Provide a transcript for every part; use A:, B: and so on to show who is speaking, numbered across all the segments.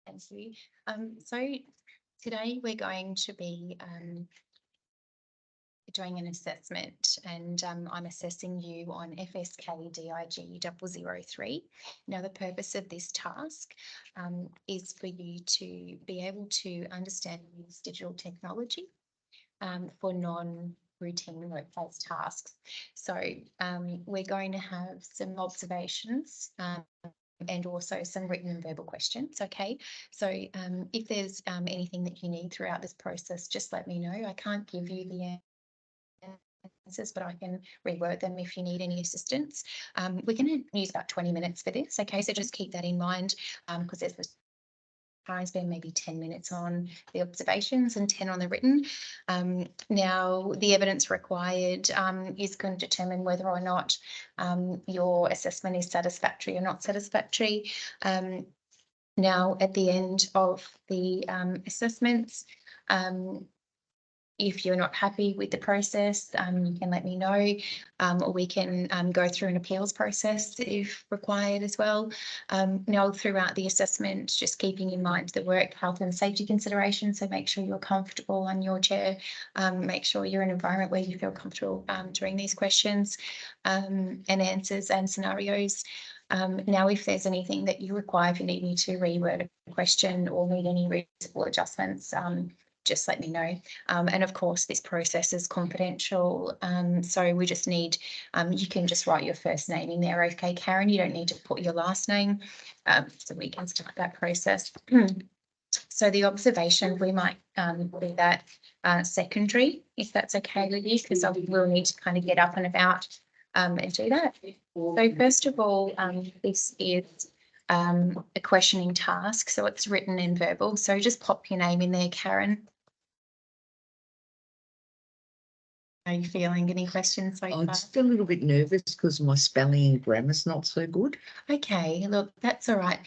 A: Thank you. So today we're going to be doing an assessment, and I'm assessing you on FSK DIG 003. Now, the purpose of this task is for you to be able to understand and use digital technology for non-routine workplace tasks. So we're going to have some observations and also some written and verbal questions. Okay, so if there's anything that you need throughout this process, just let me know. I can't give you the answers, but I can reword them if you need any assistance. We're going to use about 20 minutes for this. Okay, so just keep that in mind because there's this times been maybe 10 minutes on the observations and 10 on the written. Now, the evidence required is going to determine whether or not your assessment is satisfactory or not satisfactory. Now, at the end of the assessments, if you're not happy with the process, you can let me know, or we can go through an appeals process if required as well. Now, throughout the assessment, just keeping in mind the work health and safety considerations, so make sure you're comfortable on your chair, make sure you're in an environment where you feel comfortable during these questions and answers and scenarios. Now, if there's anything that you require, if you need me to reword a question or need any reasonable adjustments, just let me know. And of course, this process is confidential. So we just need, you can just write your first name in there. Okay, Karen, you don't need to put your last name. So we can start that process. So the observation, we might do that secondary, if that's okay with you, because we'll need to kind of get up and about and do that. So first of all, this is a questioning task. So it's written and verbal. So just pop your name in there, Karen. How are you feeling? Any questions so
B: I'm
A: far?
B: just a little bit nervous because my spelling and grammar's not so good.
A: Okay, look, that's all right.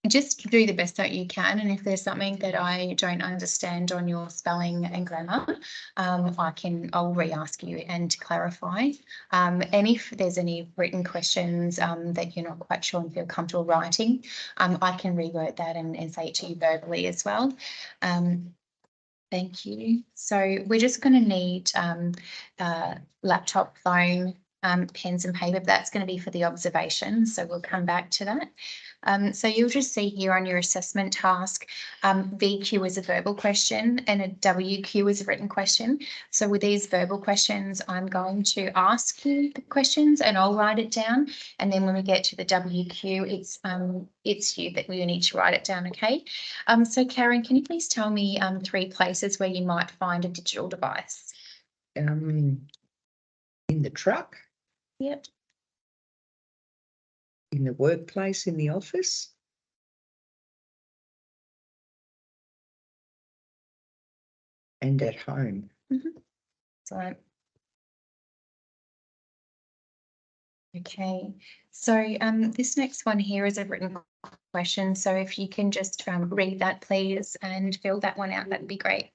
A: Just do the best that you can, and if there's something that I don't understand on your spelling and grammar, I'll re-ask you and clarify. And if there's any written questions that you're not quite sure and feel comfortable writing, I can reword that and say it to you verbally as well. Thank you. So we're just going to need laptop, phone, pens and paper. That's going to be for the observation. So we'll come back to that. So you'll just see here on your assessment task, VQ is a verbal question and a WQ is a written question. So with these verbal questions, I'm going to ask you the questions and I'll write it down. And then when we get to the WQ, it's you that we need to write it down, okay? So Karen, can you please tell me 3 places where you might find a digital device?
B: In the truck,
A: Yep.
B: in the workplace, in the office, and at home.
A: Excellent. Okay, so this next one here is a written question. So if you can just read that, please, and fill that one out, that'd be great.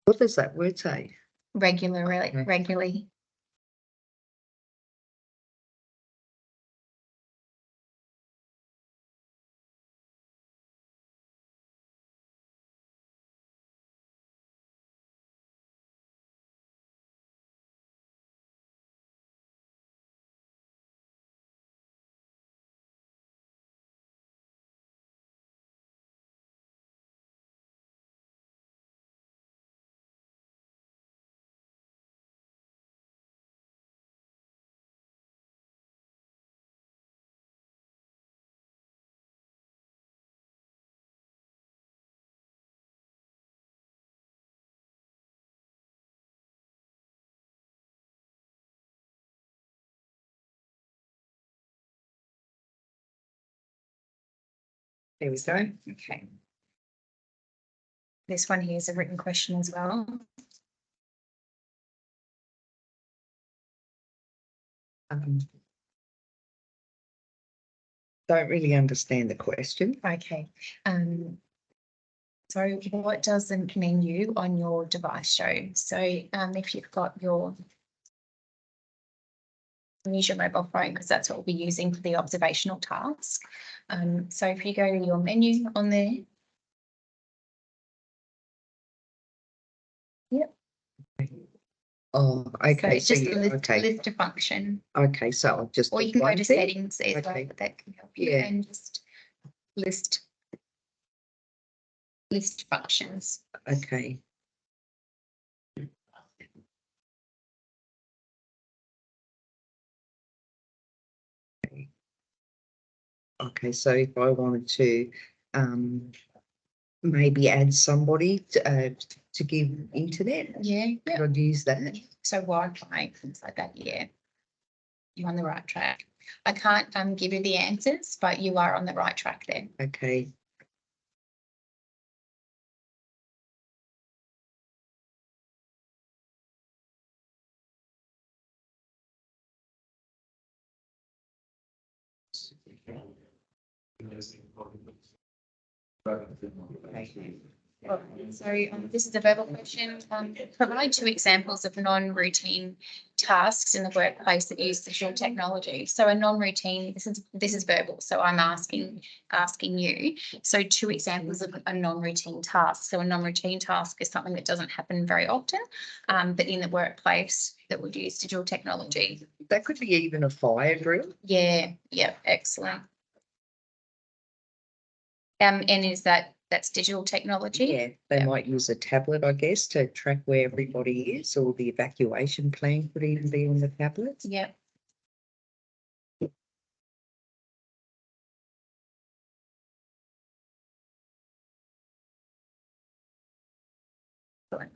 B: What does that word say?
A: Regularly.
B: There we go.
A: Okay. This one here is a written question as well.
B: Don't really understand the question.
A: Okay. So what does the menu on your device show? So if you've got your use your mobile phone because that's what we'll be using for the observational task. So if you go to your menu on there. Yep.
B: Oh,
A: So
B: okay,
A: it's just
B: yeah,
A: a list,
B: okay,
A: list a function,
B: okay, so I'll just.
A: or you
B: do
A: can go
B: one
A: to
B: thing.
A: settings as well,
B: Okay.
A: but that can help you
B: Yeah.
A: and just list functions.
B: Okay. Okay, so if I wanted to, maybe add somebody to give internet,
A: Yeah.
B: could I use that?
A: So Wi-Fi, things like that, yeah. You're on the right track. I can't give you the answers, but you are on the right track there.
B: Okay.
A: So this is a verbal question. Provide 2 examples of non-routine tasks in the workplace that use digital technology. So a non-routine, this is verbal. So I'm asking you. So 2 examples of a non-routine task. So a non-routine task is something that doesn't happen very often, but in the workplace that would use digital technology.
B: That could be even a fire drill.
A: Yeah. Excellent. And is that's digital technology?
B: Yeah, they might use a tablet, I guess, to track where everybody is, or the evacuation plan could even be on the tablets.
A: Yep. Sorry.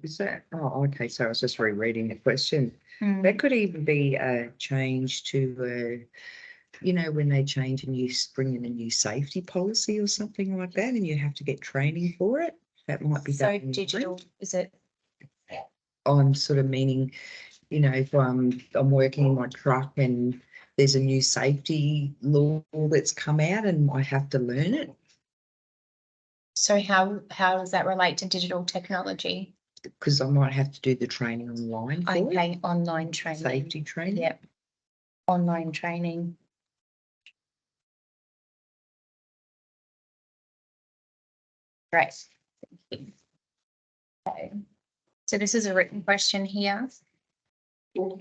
B: Is that, oh, okay, so I was just rereading the question. That could even be a change to, when they change and you bring in a new safety policy or something like that, and you have to get training for it. That might be
A: So
B: done.
A: digital, is it?
B: I'm sort of meaning, if I'm working in my truck and there's a new safety law that's come out and I have to learn it.
A: So how does that relate to digital technology?
B: Because I might have to do the training online for it.
A: Okay, online training.
B: Safety training.
A: Yep. Online training. Great. Okay. So this is a written question here.
B: Oh,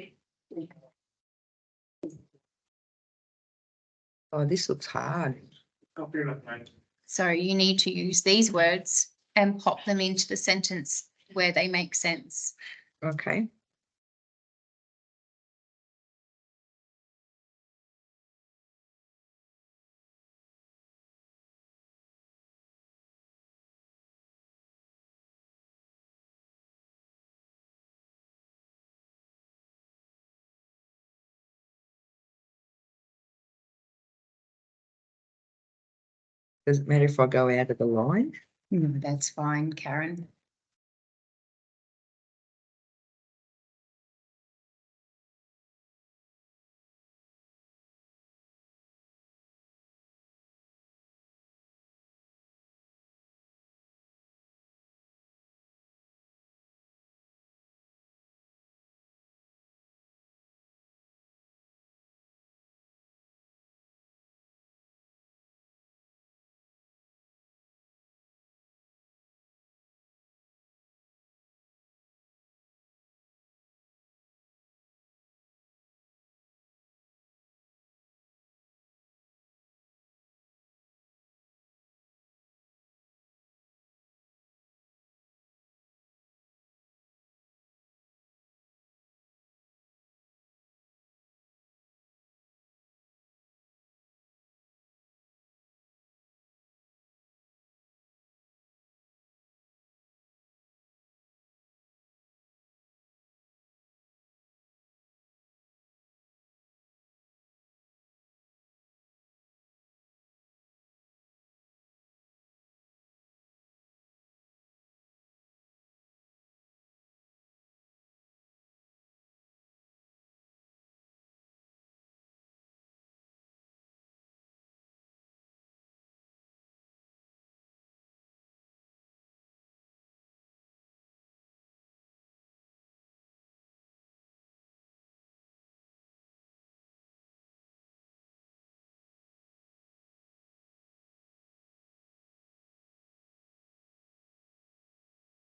B: this looks hard.
A: So you need to use these words and pop them into the sentence where they make sense.
B: Okay. Does it matter if I go out of the line?
A: No, that's fine, Karen.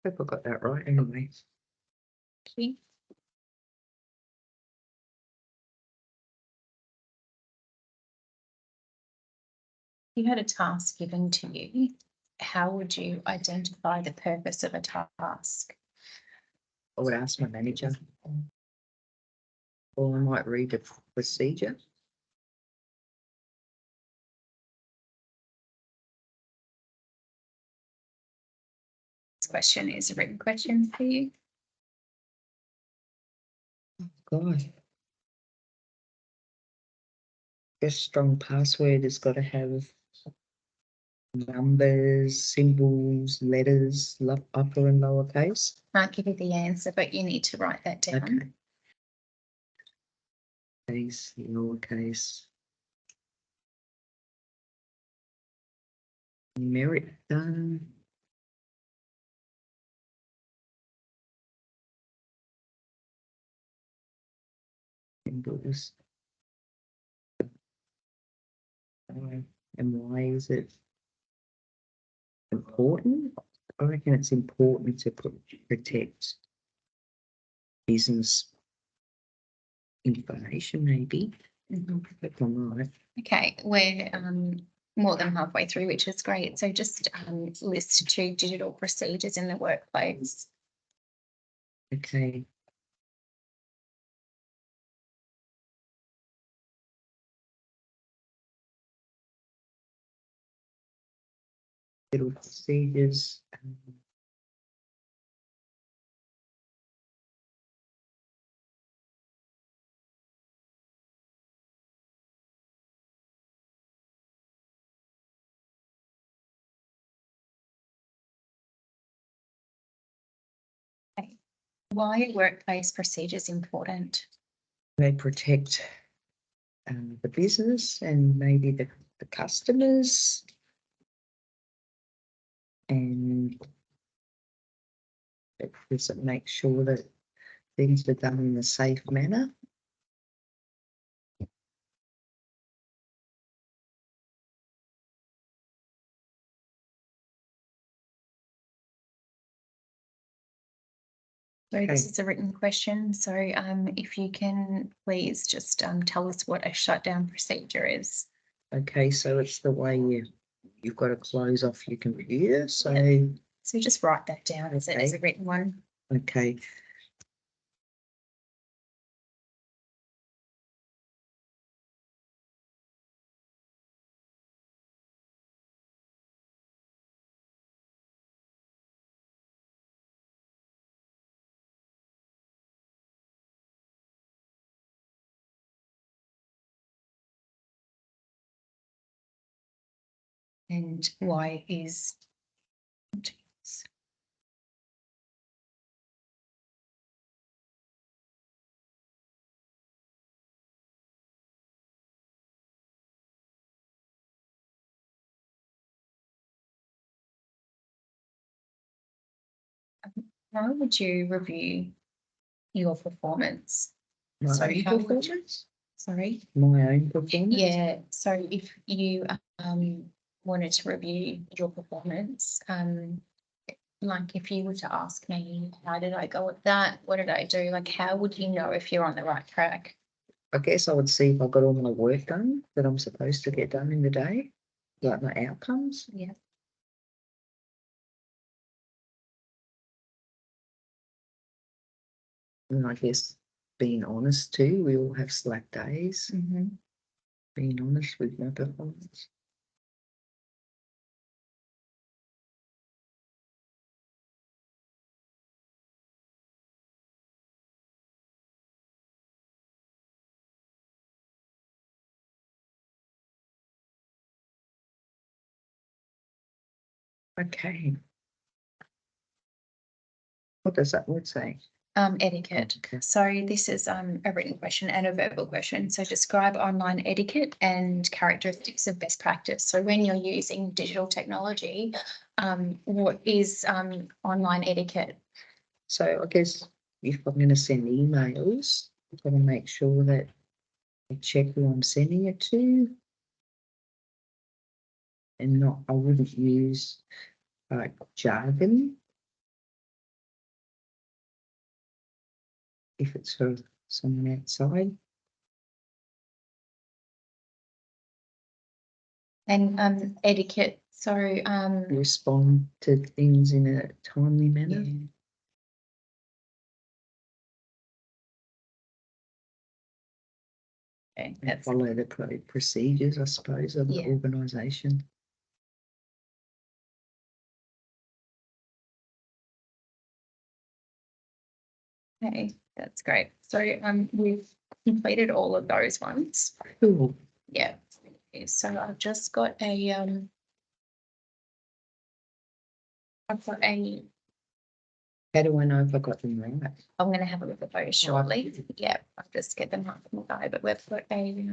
B: Hope I got that right anyway.
A: Okay. You had a task given to you. How would you identify the purpose of a task?
B: I would ask my manager. Or I might read the procedure.
A: This question is a written question for you.
B: God. A strong password has got to have numbers, symbols, letters, upper and lowercase.
A: I'll give you the answer, but you need to write that down.
B: Okay. Case, lowercase. Numeric done. Symbols. And why is it important? I reckon it's important to protect business information, maybe. If I'm right.
A: Okay, we're more than halfway through, which is great. So just list 2 digital procedures in the workplace.
B: Okay. Little procedures.
A: Okay. Why are workplace procedures important?
B: They protect the business and maybe the customers, and it does make sure that things are done in a safe manner.
A: So this is a written question. So if you can please just tell us what a shutdown procedure is.
B: Okay, so it's the way you've got to close off your computer. So
A: So just write that down as a written one.
B: okay.
A: And why is how would you review your performance?
B: My
A: So
B: own
A: how would you,
B: performance?
A: sorry?
B: My own performance?
A: Yeah, so if you wanted to review your performance, like if you were to ask me, how did I go with that? What did I do? Like, how would you know if you're on the right track?
B: I guess I would see if I got all my work done that I'm supposed to get done in the day, like my outcomes.
A: Yeah.
B: And I guess being honest too, we all have slack days. Being honest with my performance. Okay. What does that word say?
A: Etiquette.
B: Okay.
A: So this is a written question and a verbal question. So describe online etiquette and characteristics of best practice. So when you're using digital technology, what is online etiquette?
B: So I guess if I'm going to send emails, I've got to make sure that I check who I'm sending it to, and I wouldn't use like jargon. if it's for someone outside.
A: And etiquette. So
B: Respond to things in a timely manner.
A: yeah. Okay,
B: And
A: that's
B: follow the procedures, I suppose, of the
A: Yeah.
B: organisation.
A: okay. That's great. So we've completed all of those ones.
B: Cool.
A: Yeah. Okay, so I've just got a I've got a
B: How do I know if I got them right?
A: I'm going to have a look at those shortly. Yeah, I'll just get them up and go. But we've got a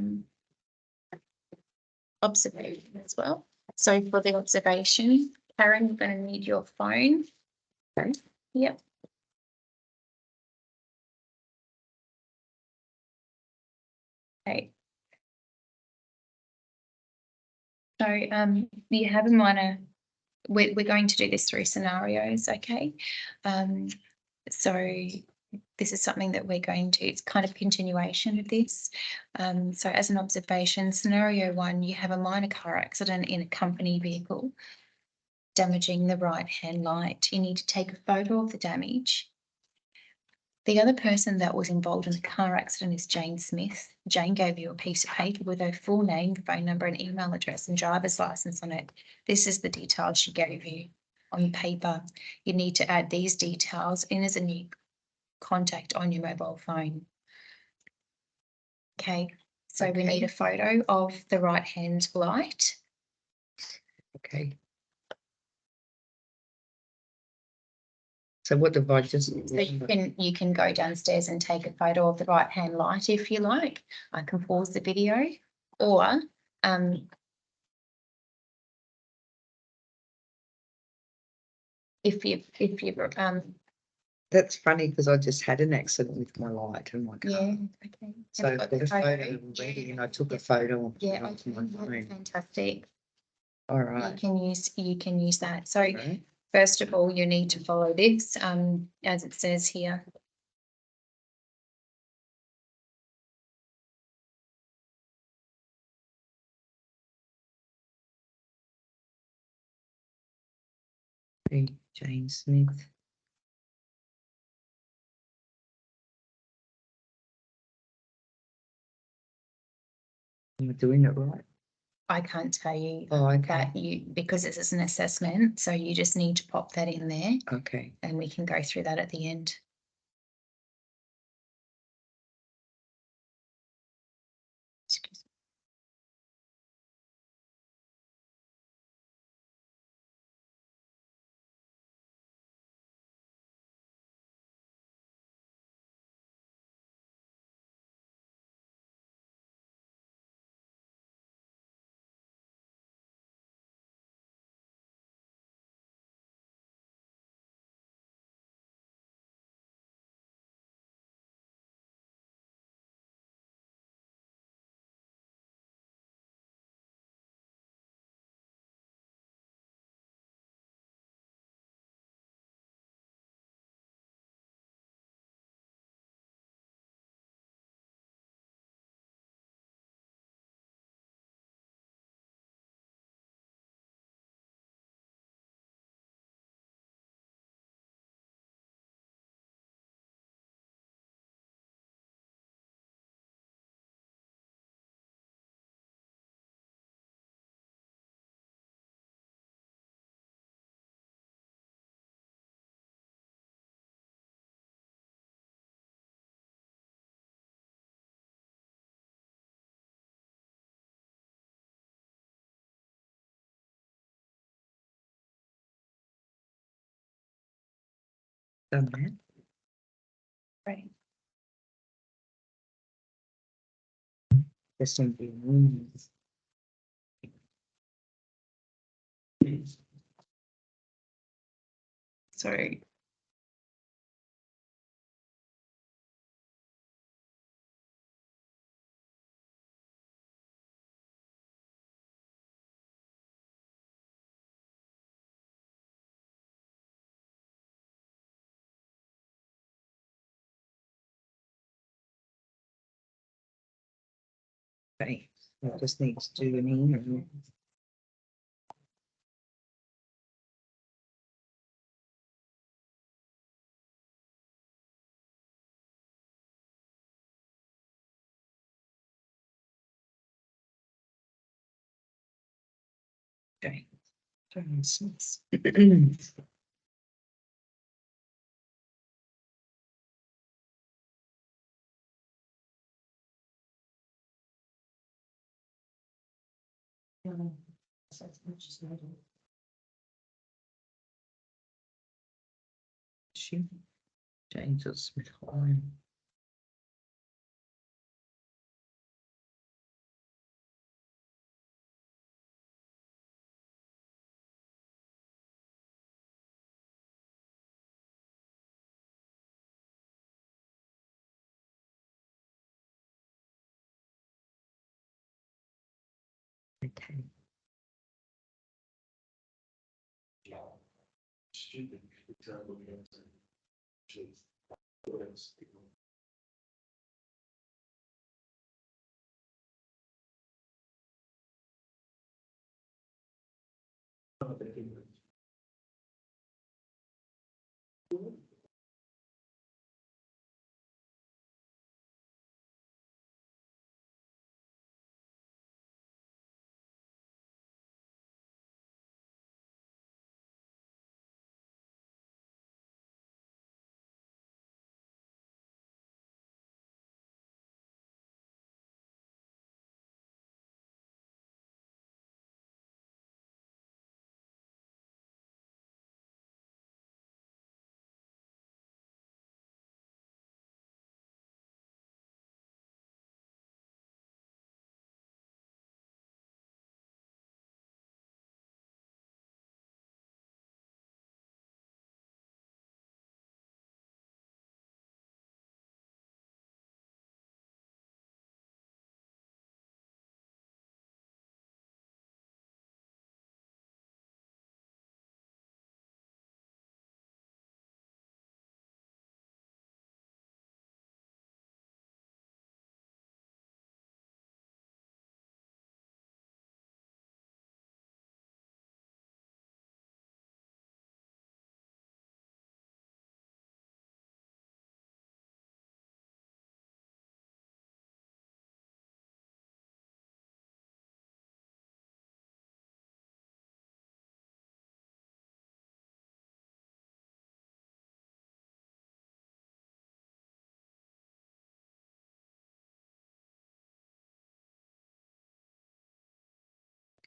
A: observation as well. So for the observation, Karen, you're going to need your phone.
B: Okay.
A: Yep. Okay. So you have in mind we're going to do this through scenarios, okay? So this is something that we're going to, it's kind of continuation of this. So as an observation, scenario 1, you have a minor car accident in a company vehicle damaging the right-hand light. You need to take a photo of the damage. The other person that was involved in the car accident is Jane Smith. Jane gave you a piece of paper with her full name, phone number, and email address and driver's license on it. This is the details she gave you on paper. You need to add these details in as a new contact on your mobile phone. Okay, so we need a photo of the right-hand light.
B: Okay. So what do I just?
A: So you can go downstairs and take a photo of the right-hand light if you like. I can pause the video, or if you
B: That's funny because I just had an accident with my light in my car.
A: yeah, okay.
B: So I've got a photo already, and I took a photo of
A: Yeah,
B: my phone.
A: fantastic.
B: All
A: You
B: right.
A: can use that. So
B: Right.
A: first of all, you need to follow this as it says here.
B: Hey, Jane Smith. Am I doing it right?
A: I can't tell you
B: Oh, okay.
A: that because this is an assessment, so you just need to pop that in there
B: Okay.
A: and we can go through that at the end. Excuse me.
B: Done that.
A: Right.
B: There's something wrong.
A: So
B: Okay, I just need to do an email. Okay. For instance. She James Smith. Okay.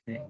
B: Okay.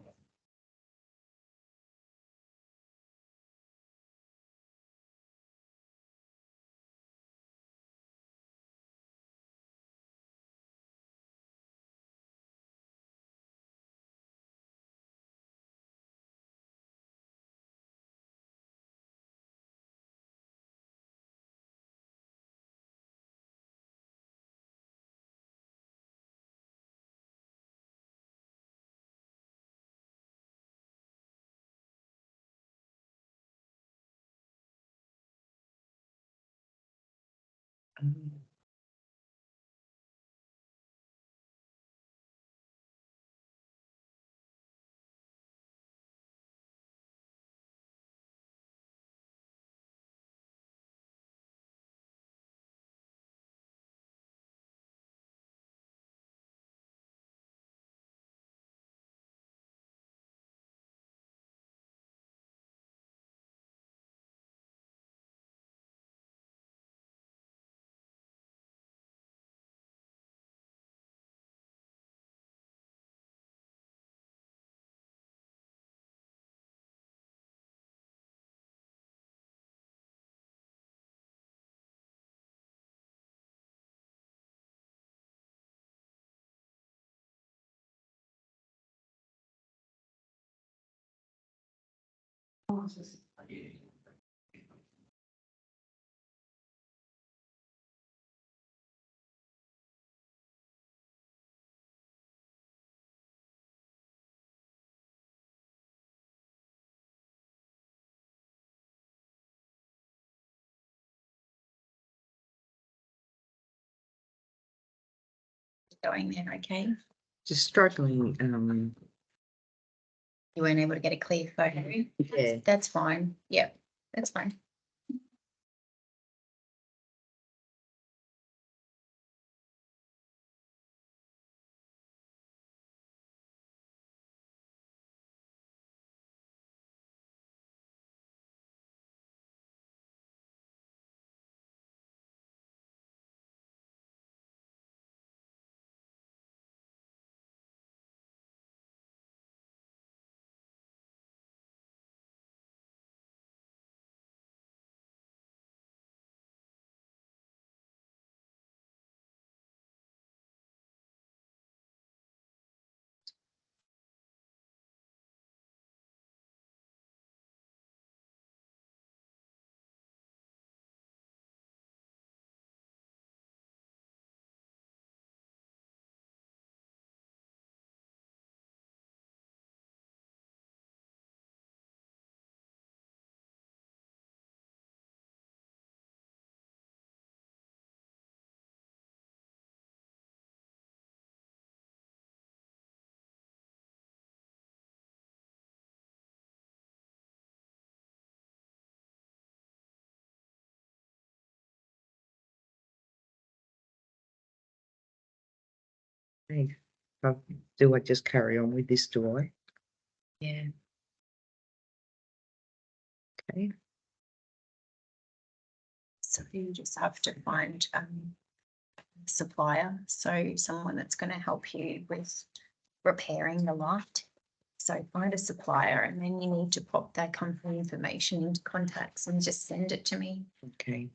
A: Going there, okay?
B: just struggling.
A: You weren't able to get a clear photo.
B: Yeah.
A: That's fine. Yeah, that's fine.
B: Hey, do I just carry on with this, do I?
A: Yeah.
B: Okay.
A: So you just have to find supplier, so someone that's going to help you with repairing the light. So find a supplier, and then you need to pop their company information into contacts and just send it to me.
B: Okay.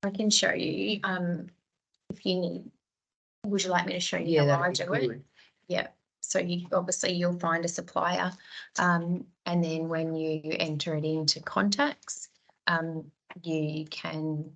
A: I can show you if you need. Would you like me to show you
B: Yeah,
A: how I
B: that'd
A: do
B: be
A: it?
B: good.
A: Yeah. So you obviously you'll find a supplier, and then when you enter it into contacts, you can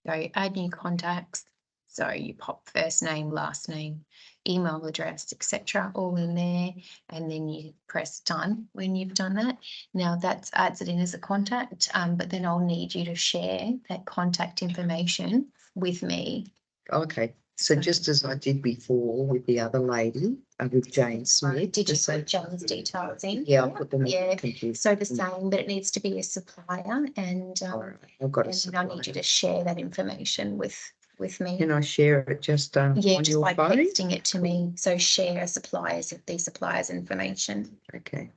A: go add new contacts. So you pop first name, last name, email address, etc., all in there, and then you press done when you've done that. Now that adds it in as a contact, but then I'll need you to share that contact information with me.
B: Okay. So
A: So-
B: just as I did before with the other lady, with Jane Smith.
A: Did you
B: the same-
A: put Jane's details in?
B: Yeah, I'll put them in
A: Yeah.
B: the computer.
A: So the same, but it needs to be a supplier, and
B: All right, I've got a
A: and I need you
B: supplier.
A: to share that information with me.
B: Can I share it just
A: Yeah,
B: on
A: just
B: your
A: by
B: phone?
A: texting it to me. So share suppliers of the suppliers information.
B: Okay.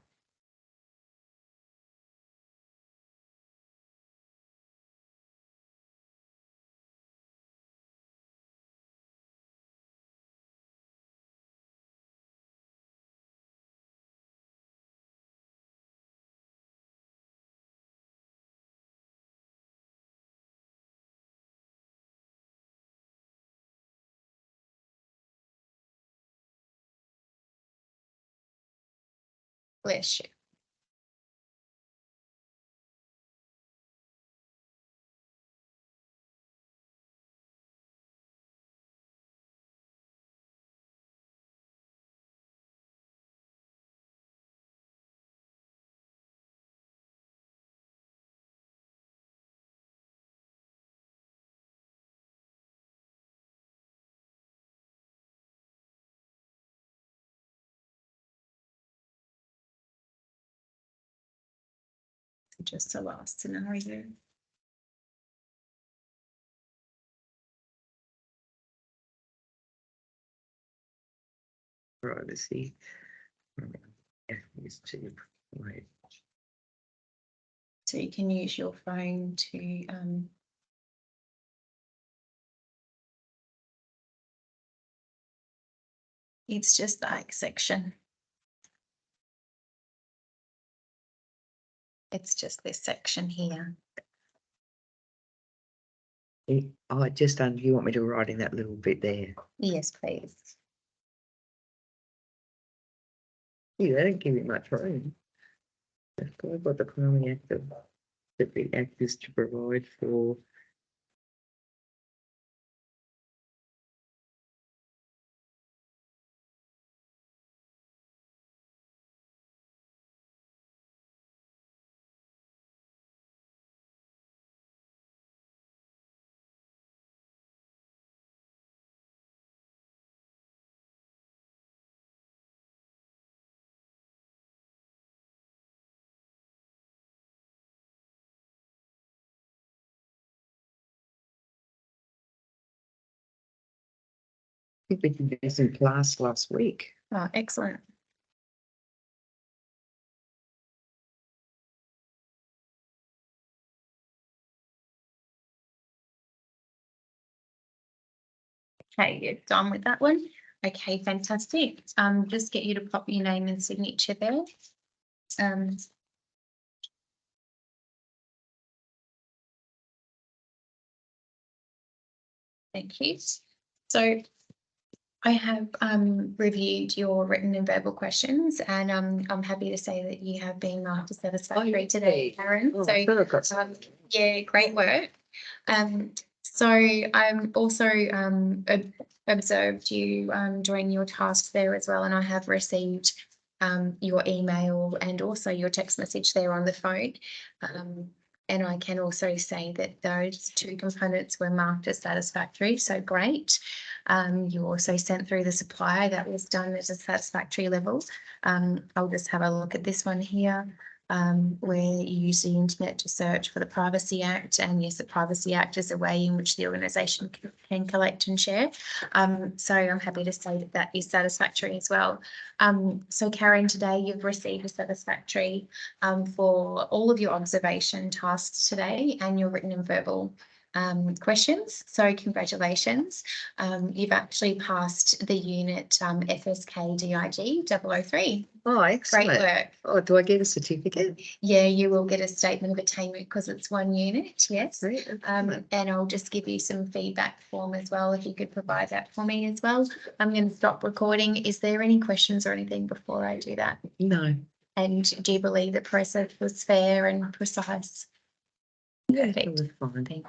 A: Bless you. Just the last scenario.
B: Privacy. Yeah, it's too. Right.
A: So you can use your phone to it's just that section. It's just this section here.
B: I just you want me to write in that little bit there?
A: Yes, please.
B: Yeah, they don't give you much room. I've got the Economic Act of that the Act is to provide for think we did this in class last week.
A: Oh, excellent. Okay, you're done with that one. Okay, fantastic. Just get you to pop your name and signature there. Thank you. So I have reviewed your written and verbal questions, and I'm happy to say that you have been marked as satisfactory today, Karen.
B: Oh,
A: So
B: I thought I got some.
A: yeah, great work. So I'm also observed you doing your tasks there as well, and I have received your email and also your text message there on the phone. And I can also say that those two components were marked as satisfactory, so great. You also sent through the supplier that was done at a satisfactory level. I'll just have a look at this one here. Where you use the internet to search for the Privacy Act, and yes, the Privacy Act is a way in which the organisation can collect and share. So I'm happy to say that that is satisfactory as well. So Karen, today you've received a satisfactory for all of your observation tasks today and your written and verbal questions. So congratulations. You've actually passed the unit FSK DIG 003.
B: Oh, excellent.
A: Great work.
B: Oh, do I get a certificate?
A: Yeah, you will get a statement of attainment because it's one unit, yes.
B: Great.
A: And I'll just give you some feedback form as well, if you could provide that for me as well. I'm going to stop recording. Is there any questions or anything before I do that?
B: No.
A: And do you believe the process was fair and precise?
B: Yeah,
A: Perfect.
B: that was fine.
A: Thank